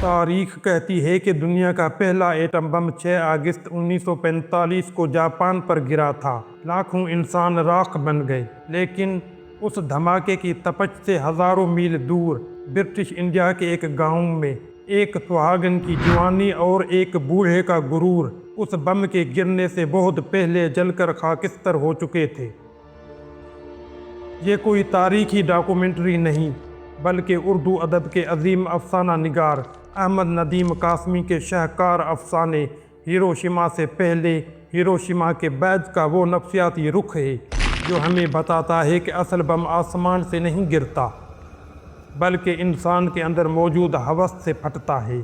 تاریخ کہتی ہے کہ دنیا کا پہلا ایٹم بم 6 اگست 1945 کو جاپان پر گرا تھا۔ لاکھوں انسان راکھ بن گئے، لیکن اس دھماکے کی تپش سے ہزاروں میل دور برٹش انڈیا کے ایک گاؤں میں ایک سہاگن کی جوانی اور ایک بوڑھے کا غرور اس بم کے گرنے سے بہت پہلے جل کر خاکستر ہو چکے تھے۔ یہ کوئی تاریخی ڈاکومنٹری نہیں، بلکہ اردو ادب کے عظیم افسانہ نگار احمد ندیم قاسمی کے شاہکار افسانے ہیروشیما سے پہلے ہیروشیما کے بعد کا وہ نفسیاتی رخ ہے جو ہمیں بتاتا ہے کہ اصل بم آسمان سے نہیں گرتا، بلکہ انسان کے اندر موجود ہوس سے پھٹتا ہے۔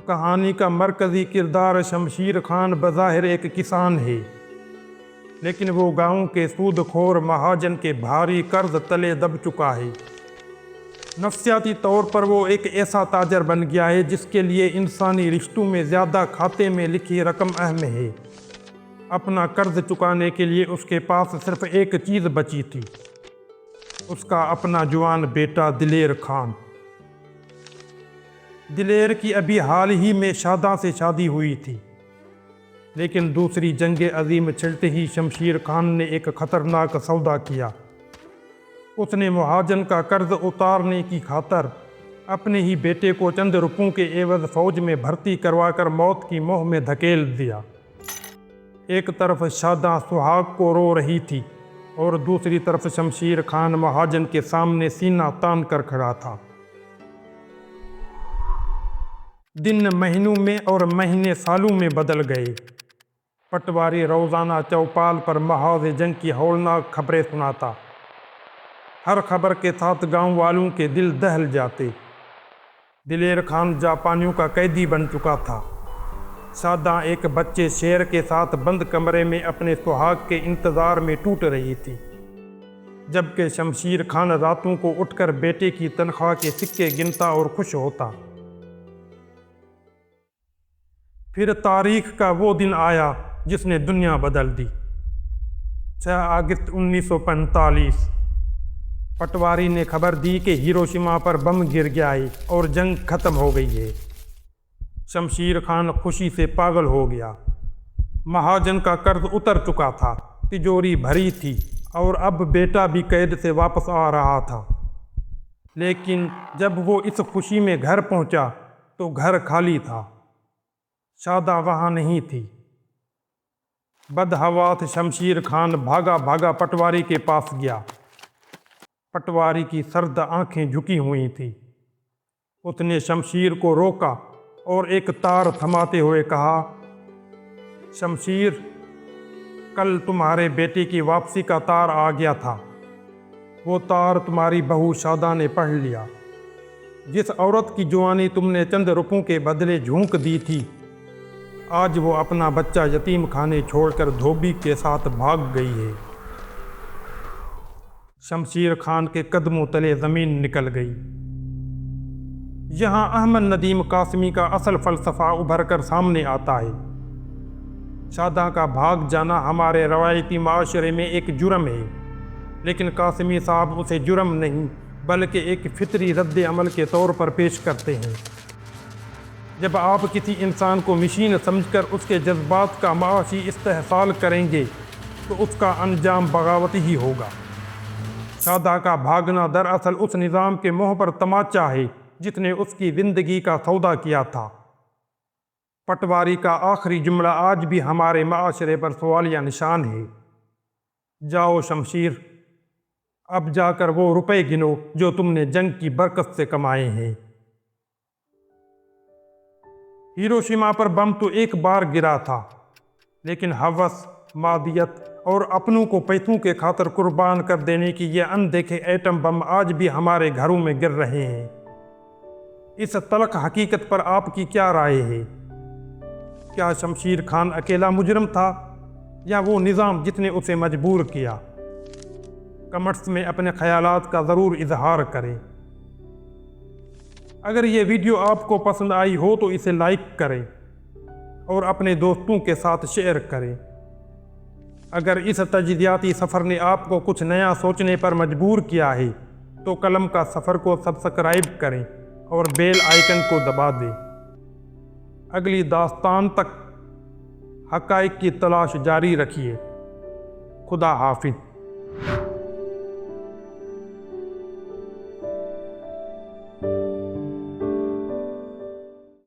کہانی کا مرکزی کردار شمشیر خان بظاہر ایک کسان ہے، لیکن وہ گاؤں کے سود خور مہاجن کے بھاری قرض تلے دب چکا ہے۔ نفسیاتی طور پر وہ ایک ایسا تاجر بن گیا ہے جس کے لیے انسانی رشتوں میں زیادہ کھاتے میں لکھی رقم اہم ہے۔ اپنا قرض چکانے کے لیے اس کے پاس صرف ایک چیز بچی تھی، اس کا اپنا جوان بیٹا دلیر خان۔ دلیر کی ابھی حال ہی میں شاداں سے شادی ہوئی تھی، لیکن دوسری جنگ عظیم چھڑتے ہی شمشیر خان نے ایک خطرناک سودا کیا۔ اس نے مہاجن کا قرض اتارنے کی خاطر اپنے ہی بیٹے کو چند روپوں کے عوض فوج میں بھرتی کروا کر موت کی منہ میں دھکیل دیا۔ ایک طرف شاداں سہاگ کو رو رہی تھی اور دوسری طرف شمشیر خان مہاجن کے سامنے سینہ تان کر کھڑا تھا۔ دن مہینوں میں اور مہینے سالوں میں بدل گئے۔ پٹواری روزانہ چوپال پر محاذ جنگ کی ہولناک خبریں سناتا۔ ہر خبر کے ساتھ گاؤں والوں کے دل دہل جاتے۔ دلیر خان جاپانیوں کا قیدی بن چکا تھا۔ شاداں ایک بچے شیر کے ساتھ بند کمرے میں اپنے سہاگ کے انتظار میں ٹوٹ رہی تھی، جبکہ شمشیر خان راتوں کو اٹھ کر بیٹے کی تنخواہ کے سکے گنتا اور خوش ہوتا۔ پھر تاریخ کا وہ دن آیا جس نے دنیا بدل دی۔ 6 اگست 1945 پٹواری نے خبر دی کہ ہیروشیما پر بم گر گیا ہے اور جنگ ختم ہو گئی ہے۔ شمشیر خان خوشی سے پاگل ہو گیا۔ مہاجن کا قرض اتر چکا تھا، تجوری بھری تھی اور اب بیٹا بھی قید سے واپس آ رہا تھا۔ لیکن جب وہ اس خوشی میں گھر پہنچا تو گھر خالی تھا۔ شاداں وہاں نہیں تھی۔ بدحواس شمشیر خان بھاگا بھاگا پٹواری کے پاس گیا۔ پٹواری کی سرد آنکھیں جھکی ہوئی تھیں۔ اس نے شمشیر کو روکا اور ایک تار تھماتے ہوئے کہا، شمشیر، کل تمہارے بیٹے کی واپسی کا تار آ گیا تھا۔ وہ تار تمہاری بہو شاداں نے پڑھ لیا۔ جس عورت کی جوانی تم نے چند روپوں کے بدلے جھونک دی تھی، آج وہ اپنا بچہ یتیم خانے چھوڑ کر دھوبی کے ساتھ بھاگ گئی ہے۔ شمشیر خان کے قدموں تلے زمین نکل گئی۔ یہاں احمد ندیم قاسمی کا اصل فلسفہ ابھر کر سامنے آتا ہے۔ شاداں کا بھاگ جانا ہمارے روایتی معاشرے میں ایک جرم ہے، لیکن قاسمی صاحب اسے جرم نہیں بلکہ ایک فطری رد عمل کے طور پر پیش کرتے ہیں۔ جب آپ کسی انسان کو مشین سمجھ کر اس کے جذبات کا معاشی استحصال کریں گے تو اس کا انجام بغاوت ہی ہوگا۔ شاداں کا بھاگنا دراصل اس نظام کے منہ پر تماچا ہے جس نے اس کی زندگی کا سودا کیا تھا۔ پٹواری کا آخری جملہ آج بھی ہمارے معاشرے پر سوالیہ نشان ہے۔ جاؤ شمشیر، اب جا کر وہ روپے گنو جو تم نے جنگ کی برکت سے کمائے ہیں۔ ہیروشیما پر بم تو ایک بار گرا تھا، لیکن ہوس، مادیت اور اپنوں کو پیسوں کے خاطر قربان کر دینے کی یہ اندیکھے ایٹم بم آج بھی ہمارے گھروں میں گر رہے ہیں۔ اس تلخ حقیقت پر آپ کی کیا رائے ہے؟ کیا شمشیر خان اکیلا مجرم تھا یا وہ نظام جس نے اسے مجبور کیا؟ کمنٹس میں اپنے خیالات کا ضرور اظہار کریں۔ اگر یہ ویڈیو آپ کو پسند آئی ہو تو اسے لائک کریں اور اپنے دوستوں کے ساتھ شیئر کریں۔ اگر اس تجزیاتی سفر نے آپ کو کچھ نیا سوچنے پر مجبور کیا ہے تو قلم کا سفر کو سبسکرائب کریں اور بیل آئیکن کو دبا دیں۔ اگلی داستان تک حقائق کی تلاش جاری رکھیے۔ خدا حافظ۔